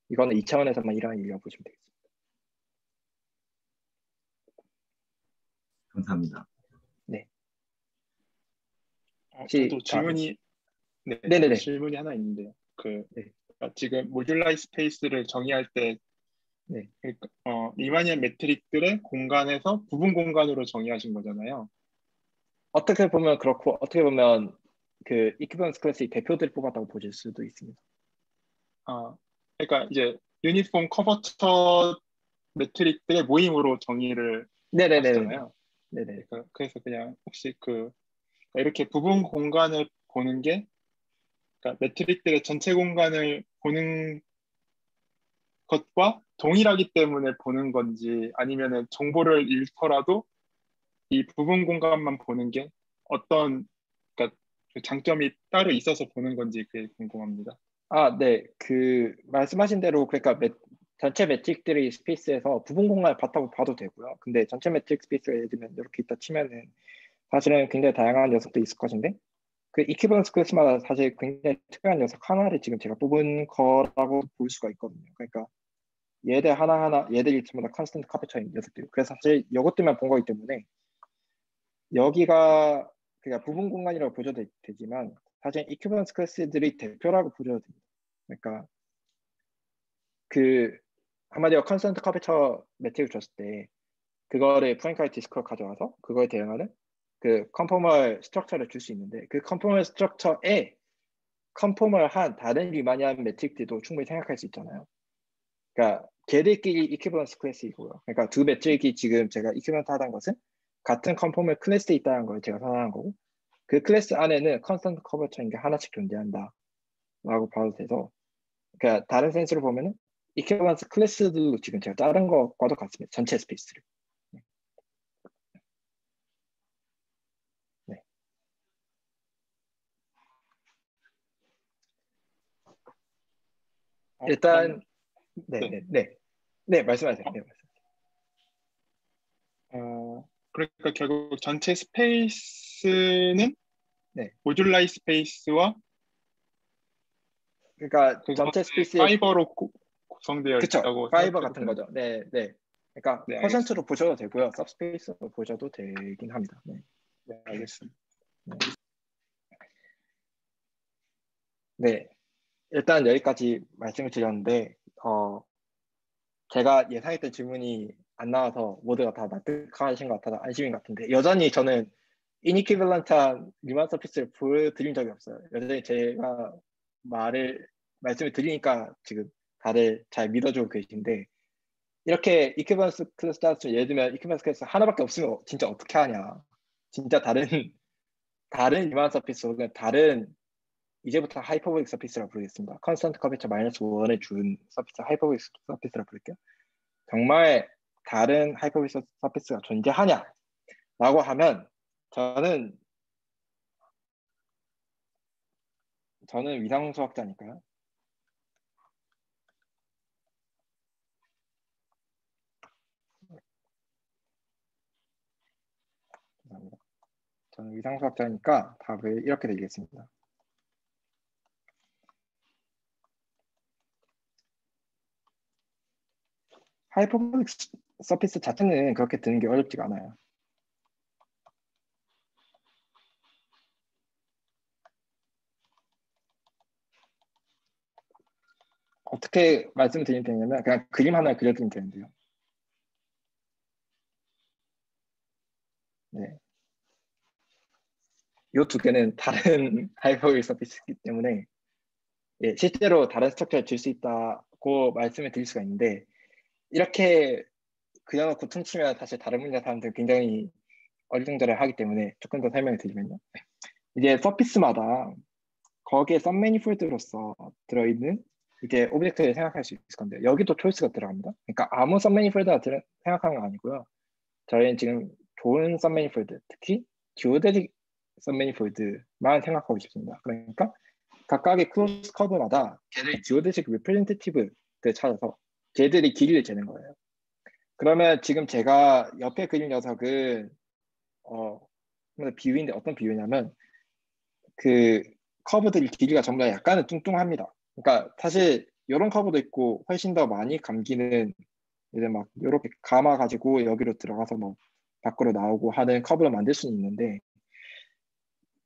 Speaker 1: 이거는 2차원에서만 일어나는 일이라고 보시면 되겠습니다.
Speaker 3: 감사합니다.
Speaker 1: 네.
Speaker 4: 저도 질문이
Speaker 1: 네네네.
Speaker 4: 질문이 하나 있는데요.
Speaker 1: 네.
Speaker 4: 지금 모듈라이 스페이스를 정의할 때
Speaker 1: 네.
Speaker 4: 그러니까, 리마니안 매트릭들의 공간에서 부분 공간으로 정의하신 거잖아요.
Speaker 1: 어떻게 보면 그렇고 어떻게 보면 그 이퀴밸런스 클래스의 대표들을 뽑았다고 보실 수도 있습니다.
Speaker 4: 그러니까 이제 유니폼 커버처 매트릭들의 모임으로 정의를
Speaker 1: 네네네.
Speaker 4: 하시잖아요.
Speaker 1: 네네.
Speaker 4: 그래서 그냥 혹시 이렇게 부분 공간을 보는 게 그러니까 매트릭들의 전체 공간을 보는 것과 동일하기 때문에 보는 건지 아니면은 정보를 잃더라도 이 부분 공간만 보는 게 어떤 그러니까 그 장점이 따로 있어서 보는 건지 그게 궁금합니다.
Speaker 1: 네. 그 말씀하신 대로 그러니까 전체 매트릭들이 스페이스에서 부분 공간을 봤다고 봐도 되고요. 근데 전체 매트릭 스페이스가 예를 들면 이렇게 있다 치면은 사실은 굉장히 다양한 녀석도 있을 것인데 그 이퀴밸런스 클래스마다 사실 굉장히 특별한 녀석 하나를 지금 제가 뽑은 거라고 볼 수가 있거든요. 그러니까 얘들 하나하나 얘들이 전부 다 컨스턴트 카페처인 녀석들. 그래서 사실 이것들만 본 거기 때문에 여기가 그러니까 부분 공간이라고 보셔도 되지만 사실 이퀴밸런스 클래스들이 대표라고 보셔도 됩니다. 그러니까 그 한마디로 컨스턴트 카페처 매트릭을 줬을 때 그거를 프랭카이 디스크로 가져와서 그거에 대응하는 그 컨포멀 스트럭처를 줄 수 있는데 그 컨포멀 스트럭처에 컨포멀 한 다른 리마니안 매트릭들도 충분히 생각할 수 있잖아요. 그러니까 걔들끼리 이퀴밸런스 클래스이고요. 그러니까 두 매트릭이 지금 제가 이퀴밸런트 하다는 것은 같은 컨포멀 클래스에 있다는 걸 제가 선언한 거고 그 클래스 안에는 컨스턴트 커버처인 게 하나씩 존재한다 라고 봐도 돼서 그러니까 다른 센스로 보면은 이퀴밸런스 클래스도 지금 제가 다른 것과도 같습니다. 전체 스페이스를. 네. 일단 네, 말씀하세요. 네,
Speaker 4: 그러니까 결국 전체 스페이스는
Speaker 1: 네.
Speaker 4: 모듈라이 스페이스와
Speaker 1: 그러니까 전체 스페이스의
Speaker 4: 파이버로 구성되어
Speaker 1: 그쵸,
Speaker 4: 있다고
Speaker 1: 파이버
Speaker 4: 생각해도
Speaker 1: 같은 거죠. 네. 그러니까
Speaker 4: 네,
Speaker 1: 퍼센트로 보셔도 되고요. सब스페이스로 보셔도 되긴 합니다.
Speaker 4: 네, 알겠습니다.
Speaker 1: 네. 일단 여기까지 말씀을 드렸는데 제가 예상했던 질문이 안 나와서 모두가 다 납득하신 것 같아서 안심인 것 같은데 여전히 저는 이니퀴밸런트한 리만 서피스를 보여드린 적이 없어요. 여전히 제가 말씀을 드리니까 지금 다들 잘 믿어주고 계신데 이렇게 이퀴밸런스 클래스 따졌으면 예를 들면 이퀴밸런스 클래스 하나밖에 없으면 진짜 어떻게 하냐. 진짜 다른 이만 서피스 혹은 다른 이제부터 하이퍼볼릭 서피스라고 부르겠습니다. 컨스턴트 커베처 마이너스 1을 준 서피스 하이퍼볼릭 서피스라고 부를게요. 정말 다른 하이퍼볼릭 서피스가 존재하냐? 라고 하면 저는 위상수학자니까요. 죄송합니다. 저는 위상수학자니까 답을 이렇게 드리겠습니다. 하이퍼볼릭 서피스 자체는 그렇게 드는 게 어렵지가 않아요. 어떻게 말씀드리면 되냐면 그냥 그림 하나 그려드리면 되는데요. 네. 이 두 개는 다른 하이퍼볼릭 서피스이기 때문에 예, 실제로 다른 스트럭처를 줄 수 있다고 말씀을 드릴 수가 있는데 이렇게 그려놓고 퉁치면 사실 다른 분야 사람들 굉장히 어리둥절해 하기 때문에 조금 더 설명을 드리면요. 이제 서피스마다 거기에 썸매니폴드로서 들어있는 이게 오브젝트를 생각할 수 있을 건데 여기도 초이스가 들어갑니다. 그러니까 아무 썸매니폴드가 생각하는 건 아니고요. 저희는 지금 좋은 썸매니폴드, 특히 지오데틱 썸매니폴드만 생각하고 싶습니다. 그러니까 각각의 클로스 커브마다 걔들이 지오데틱 리프레젠테이티브를 찾아서 걔들이 길이를 재는 거예요. 그러면 지금 제가 옆에 그린 녀석은 비유인데 어떤 비유냐면 그 커브들 길이가 전부 다 약간은 뚱뚱합니다. 그러니까 사실 이런 커브도 있고 훨씬 더 많이 감기는 이제 막 이렇게 감아 가지고 여기로 들어가서 뭐 밖으로 나오고 하는 커브를 만들 수는 있는데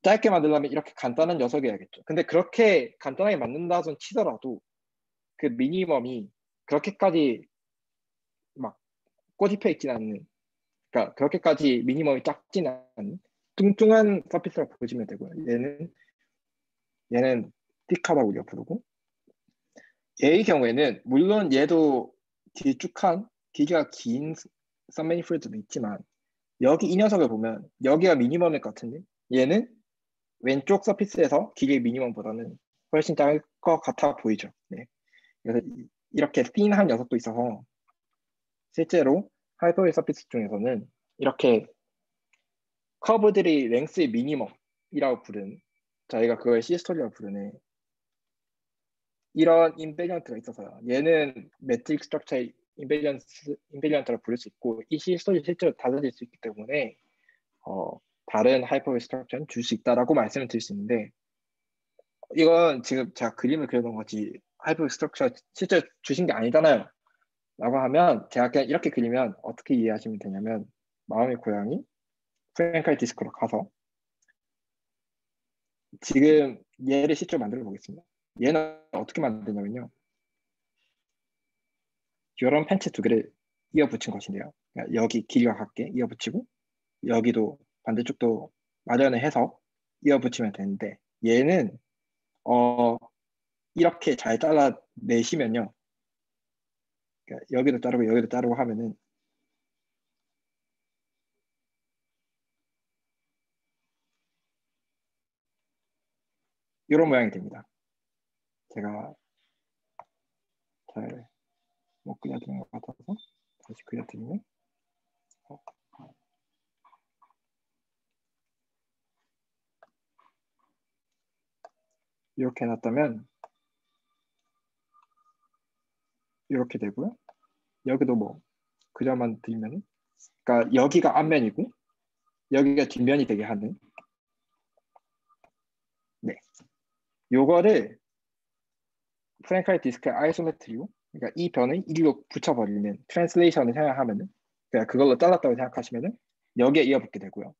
Speaker 1: 짧게 만들려면 이렇게 간단한 녀석이어야겠죠. 근데 그렇게 간단하게 만든다선 치더라도 그 미니멈이 그렇게까지 막 꼬집혀 있진 않는, 그러니까 그렇게까지 미니멈이 작진 않은 뚱뚱한 서피스라고 보시면 되고요. 얘는 틱하다고 우리가 부르고, 얘의 경우에는 물론 얘도 길쭉한 길이가 긴 썸매니폴드도 있지만 여기 이 녀석을 보면 여기가 미니멈일 것 같은데 얘는 왼쪽 서피스에서 길이의 미니멈보다는 훨씬 작을 것 같아 보이죠. 네. 그래서 이렇게 핀한 녀석도 있어서 실제로 하이퍼볼 서피스 중에서는 이렇게 커브들이 랭스의 미니멈이라고 부른, 저희가 그걸 C스토리라고 부르는 이런 인베리언트가 있어서요. 얘는 매트릭 스트럭처의 인베리언트라고 부를 수 있고 이 C스토리 실제로 달라질 수 있기 때문에 다른 하이퍼볼 스트럭처는 줄 수 있다라고 말씀을 드릴 수 있는데 이건 지금 제가 그림을 그려놓은 거지 하이퍼볼 스트럭처 실제 주신 게 아니잖아요. 라고 하면 제가 그냥 이렇게 그리면 어떻게 이해하시면 되냐면 마음의 고향이 프랭카이 디스크로 가서 지금 얘를 실제로 만들어 보겠습니다. 얘는 어떻게 만드냐면요. 이런 팬츠 두 개를 이어 붙인 것인데요. 그러니까 여기 길이가 같게 이어 붙이고 여기도 반대쪽도 마련을 해서 이어 붙이면 되는데 얘는 이렇게 잘 잘라내시면요. 그러니까 여기도 자르고 여기도 자르고 하면은 이런 모양이 됩니다. 제가 잘 못 그려드린 것 같아서 다시 그려드리면 이렇게 해놨다면 이렇게 되고요. 여기도 뭐 그려만 드리면, 그러니까 여기가 앞면이고 여기가 뒷면이 되게 하는. 네, 요거를 프랭카이 디스크의 아이소메트리로, 그러니까 이 변을 이리로 붙여버리는 트랜슬레이션을 생각하면은, 그러니까 그걸로 잘랐다고 생각하시면은 여기에 이어붙게 되고요.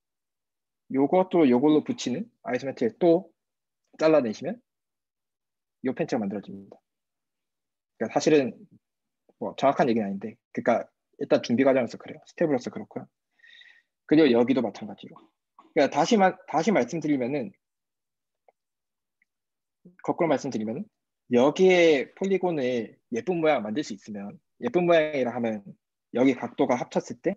Speaker 1: 요것도 요걸로 붙이는 아이소메트리에 또 잘라내시면 요 팬츠가 만들어집니다. 그러니까 사실은 뭐 정확한 얘기는 아닌데, 그러니까 일단 준비 과정에서 그래요. 스텝으로서 그렇고요. 그리고 여기도 마찬가지로. 그러니까 다시 말씀드리면은, 거꾸로 말씀드리면은 여기에 폴리곤을 예쁜 모양 만들 수 있으면 예쁜 모양이라 하면 여기 각도가 합쳤을 때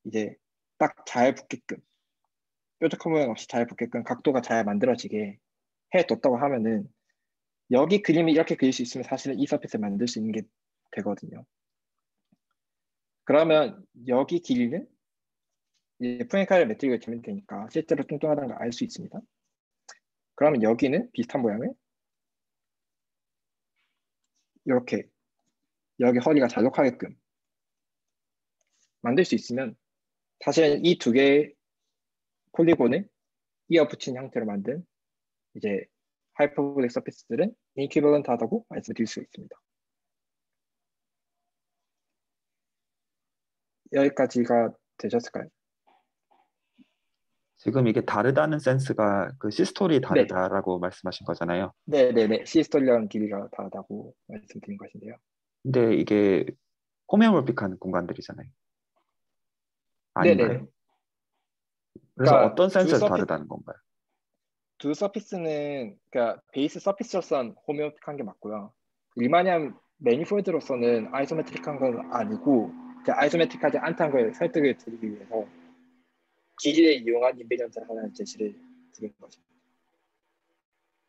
Speaker 1: 이제 딱 잘 붙게끔 뾰족한 모양 없이 잘 붙게끔 각도가 잘 만들어지게 해뒀다고 하면은 여기 그림을 이렇게 그릴 수 있으면 사실은 이 서피스를 만들 수 있는 게 되거든요. 그러면 여기 길이는 이제 프랭카를 매트릭을 주면 되니까 실제로 뚱뚱하다는 걸 알 수 있습니다. 그러면 여기는 비슷한 모양을 이렇게 여기 허리가 잘록하게끔 만들 수 있으면 사실은 이 두 개의 폴리곤을 이어붙인 형태로 만든 이제 하이퍼볼릭 서피스들은 이퀴벌런트하다고 말씀드릴 수 있습니다. 여기까지가 되셨을까요?
Speaker 2: 지금 이게 다르다는 센스가 그 시스톨이
Speaker 1: 네.
Speaker 2: 다르다라고 말씀하신 거잖아요.
Speaker 1: 네네네. 시스톨리언 길이가 다르다고 말씀드린 것인데요.
Speaker 2: 근데 이게 호메오몰픽한 공간들이잖아요.
Speaker 1: 네네네.
Speaker 2: 아닌가요? 그래서
Speaker 1: 그러니까
Speaker 2: 어떤 센스에서 다르다는 건가요?
Speaker 1: 두 서피스는 그러니까 베이스 서피스로서는 호메오틱한 게 맞고요. 일반형 매니폴드로서는 아이소메트릭한 건 아니고 아이소메트릭하지 않다는 걸 설득을 드리기 위해서 기기를 이용한 인베리언트를 하나를 제시를 드린 거죠.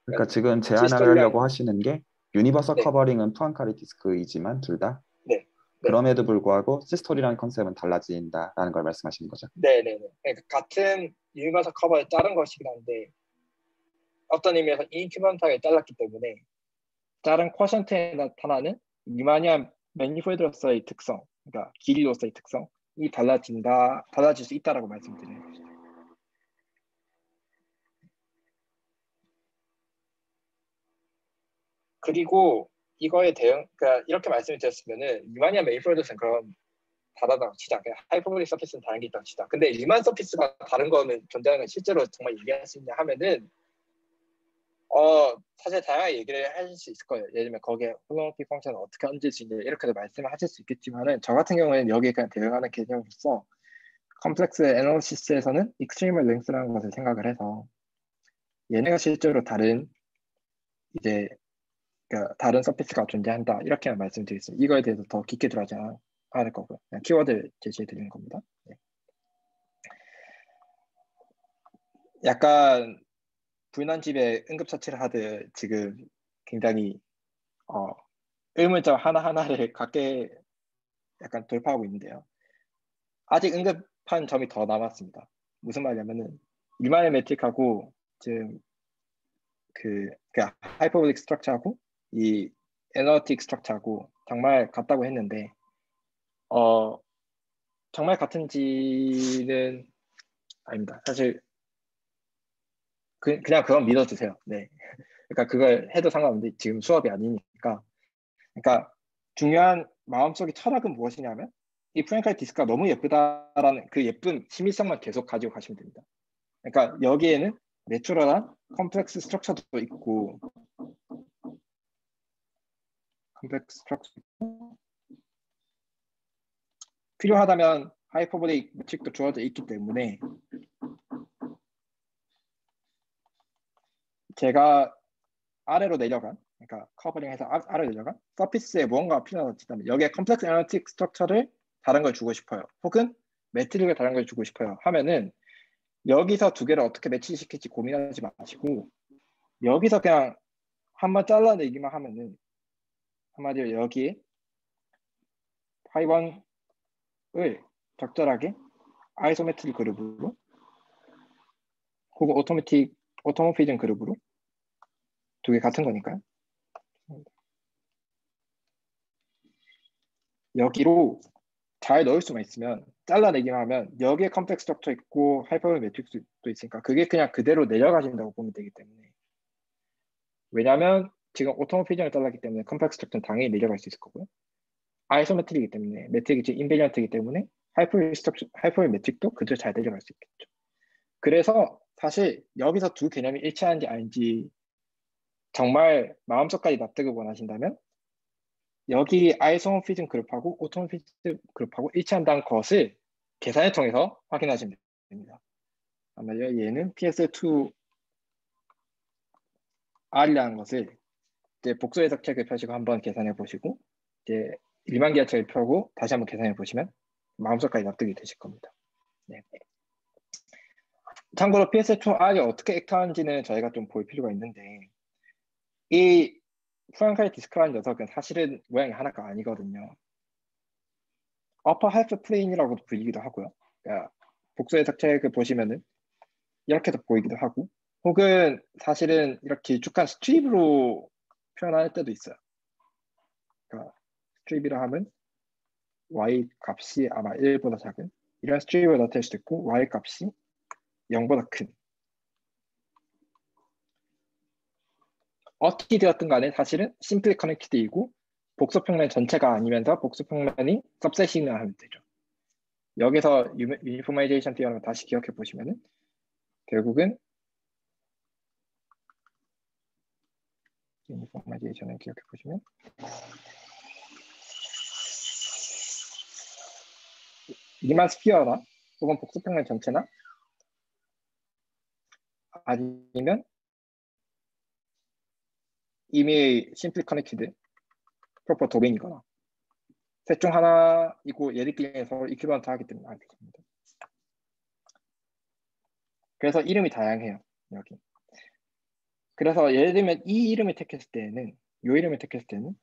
Speaker 2: 그러니까 지금
Speaker 1: 시스톨리언
Speaker 2: 제안하려고 하시는 게 유니버설
Speaker 1: 네.
Speaker 2: 커버링은 푸안카리 디스크이지만 둘 다
Speaker 1: 네. 네.
Speaker 2: 그럼에도 불구하고 시스톨이라는 컨셉은 달라진다라는 걸 말씀하시는 거죠.
Speaker 1: 네네네. 그러니까 같은 유니버설 커버를 자른 것이긴 한데 어떤 의미에서 인큐번타를 잘랐기 때문에 다른 쿼션트에 나타나는 리마니안 매니폴드로서의 특성, 그러니까 길이로서의 특성이 달라질 수 있다라고 말씀드리는 거죠. 그리고 이거에 대응, 그러니까 이렇게 말씀을 드렸으면은 리마니안 매니폴드는 그럼 다르다고 치자. 하이퍼볼릭 서피스는 다른 게 있다고 치자. 근데 리만 서피스가 다른 거는 존재하는 건 실제로 정말 얘기할 수 있냐 하면은 사실 다양하게 얘기를 하실 수 있을 거예요. 예를 들면 거기에 홀로모픽 펑션을 어떻게 얹을 수 있냐 이렇게도 말씀을 하실 수 있겠지만은 저 같은 경우에는 여기에 그냥 대응하는 개념으로서 컴플렉스 애널리시스에서는 익스트리멀 랭스라는 것을 생각을 해서 얘네가 실제로 다른 이제 그러니까 다른 서피스가 존재한다 이렇게만 말씀드리겠습니다. 이거에 대해서 더 깊게 들어가지 않을 거고요. 그냥 키워드 제시해 드리는 겁니다. 네. 약간 불난집에 응급처치를 하듯 지금 굉장히 의문점 하나하나를 갖게 약간 돌파하고 있는데요. 아직 응급한 점이 더 남았습니다. 무슨 말이냐면은 리마일 매트릭하고 지금 그 하이퍼볼릭 스트럭처하고 이 애널리틱 스트럭처하고 정말 같다고 했는데 정말 같은지는 아닙니다. 사실 그냥 그건 믿어주세요. 네. 그러니까 그걸 해도 상관없는데 지금 수업이 아니니까. 그러니까 중요한 마음속의 철학은 무엇이냐면 이 프랭카이 디스크가 너무 예쁘다라는 그 예쁜 심미성만 계속 가지고 가시면 됩니다. 그러니까 여기에는 내추럴한 컴플렉스 스트럭처도 있고 컴플렉스 스트럭처 필요하다면 하이퍼볼릭 매트릭도 주어져 있기 때문에 제가 아래로 내려간 그러니까 커버링해서 아래로 내려간 서피스에 무언가가 필요하다고 치다면 여기에 컴플렉스 애널리틱 스트럭처를 다른 걸 주고 싶어요. 혹은 매트릭을 다른 걸 주고 싶어요. 하면은 여기서 두 개를 어떻게 매치시킬지 고민하지 마시고 여기서 그냥 한번 잘라내기만 하면은 한마디로 여기에 파이번을 적절하게 아이소메트릭 그룹으로 혹은 오토모피즘 그룹으로 두 개 같은 거니까요. 여기로 잘 넣을 수만 있으면 잘라내기만 하면 여기에 컴플렉스 스트럭처 있고 하이퍼볼 매트릭스도 있으니까 그게 그냥 그대로 내려가진다고 보면 되기 때문에 왜냐하면 지금 오토모피즘을 잘랐기 때문에 컴플렉스 스트럭처는 당연히 내려갈 수 있을 거고요. 아이소메트릭이기 때문에 매트릭이 지금 인베리언트이기 때문에 하이퍼볼 매트릭도 그대로 잘 내려갈 수 있겠죠. 그래서 사실 여기서 두 개념이 일치하는지 아닌지 정말 마음속까지 납득을 원하신다면 여기 아이소모피즘 그룹하고 오토모피즘 그룹하고 일치한다는 것을 계산을 통해서 확인하시면 됩니다. 아마 얘는 PS2R이라는 것을 이제 복수 해석책을 펴시고 한번 계산해 보시고 이제 일반 기하철을 펴고 다시 한번 계산해 보시면 마음속까지 납득이 되실 겁니다. 네. 참고로 PSA2R이 어떻게 액트하는지는 저희가 좀 볼 필요가 있는데 이 프랑카이 디스크라는 녀석은 사실은 모양이 하나가 아니거든요. 어퍼 할프 플레인이라고도 불리기도 하고요. 그러니까 복수 해석책을 보시면은 이렇게도 보이기도 하고 혹은 사실은 이렇게 축한 스트립으로 표현할 때도 있어요. 그러니까 스트립이라 하면 y 값이 아마 1보다 작은 이런 스트립을 나타낼 수도 있고 y 값이 0보다 큰 어떻게 되었든 간에 사실은 심플리 커넥티드이고 복수평면 전체가 아니면서 복수평면이 सब셋이나 하면 되죠. 여기서 유니포마이제이션 티어를 다시 기억해 보시면은 결국은 유니포마이제이션을 기억해 보시면 리만 스피어나 혹은 복수평면 전체나 아니면 이미 심플리 커넥티드 프로퍼 도메인이거나 셋 중 하나이고 얘들끼리 서로 이퀴버런트 하기 때문에 하게 됩니다. 그래서 이름이 다양해요. 여기. 그래서 예를 들면 이 이름을 택했을 때는 이 이름을 택했을 때는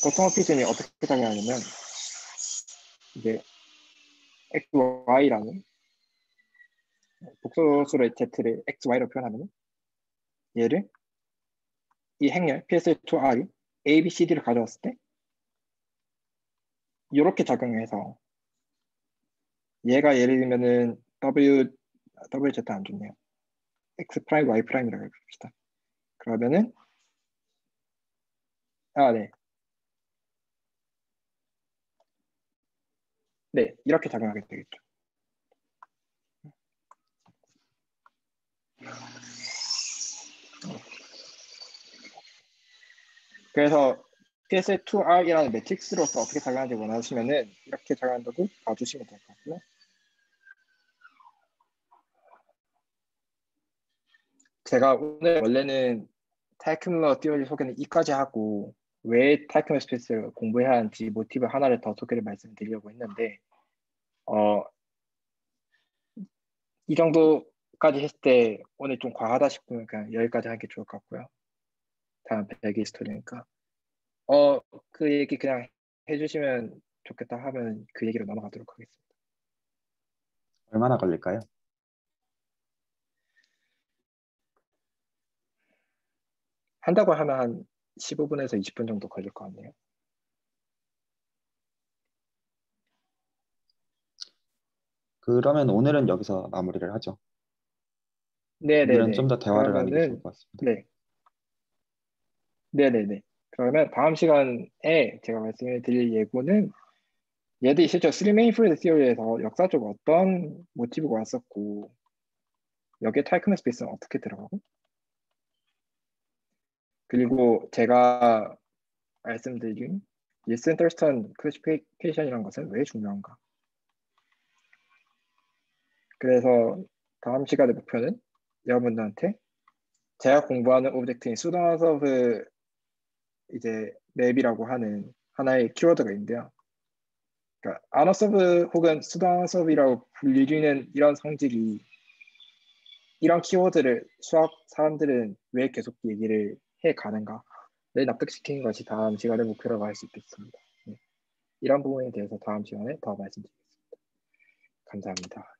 Speaker 1: 고통어피즘이 어떻게 작용하냐면 이제 XY라는 복소수의 Z를 XY로 표현하면 얘를 이 행렬 PSA2R이 A, B, C, D를 가져왔을 때 이렇게 작용해서 얘가 예를 들면은 WZ 안 좋네요. X 프라임, Y 프라임이라고 해봅시다. 그러면은 네. 네, 이렇게 작용하게 되겠죠. 그래서 PSA2R이라는 매트릭스로서 어떻게 작용하는지 원하시면은 이렇게 작용한다고 봐주시면 될 것 같고요. 제가 오늘 원래는 타이크뮬러 띠어리 소개는 이까지 하고 왜 타이크뮬러 스페이스를 공부해야 하는지 모티브 하나를 더 소개를 말씀드리려고 했는데 이 정도까지 했을 때 오늘 좀 과하다 싶으면 그냥 여기까지 하는 게 좋을 것 같고요. 다음 배기 스토리니까 그 얘기 그냥 해주시면 좋겠다 하면 그 얘기로 넘어가도록 하겠습니다.
Speaker 2: 얼마나 걸릴까요?
Speaker 1: 한다고 하면 한 15분에서 20분 정도 걸릴 것 같네요.
Speaker 2: 그러면 오늘은 여기서 마무리를 하죠. 오늘은 좀
Speaker 1: 네네네.
Speaker 2: 더 대화를 하는 게 좋을
Speaker 1: 그러면은
Speaker 2: 것 같습니다.
Speaker 1: 네. 네네네. 그러면 다음 시간에 제가 말씀을 드릴 예고는 얘들이 실제 3메인 프루트 티어리에서 역사적으로 어떤 모티브가 왔었고 여기에 타이크맨 스페이스는 어떻게 들어가고 그리고 제가 말씀드린 윌슨 털스턴 클래시피케이션이라는 것은 왜 중요한가. 그래서 다음 시간의 목표는 여러분들한테 제가 공부하는 오브젝트인 수단 서브 이제 맵이라고 하는 하나의 키워드가 있는데요. 그러니까 아너 서브 혹은 수단 서브라고 불리는 이런 성질이 이런 키워드를 수학 사람들은 왜 계속 얘기를 해 가는가를 납득시키는 것이 다음 시간의 목표라고 할 수 있겠습니다. 네. 이런 부분에 대해서 다음 시간에 더 말씀드리겠습니다. 감사합니다.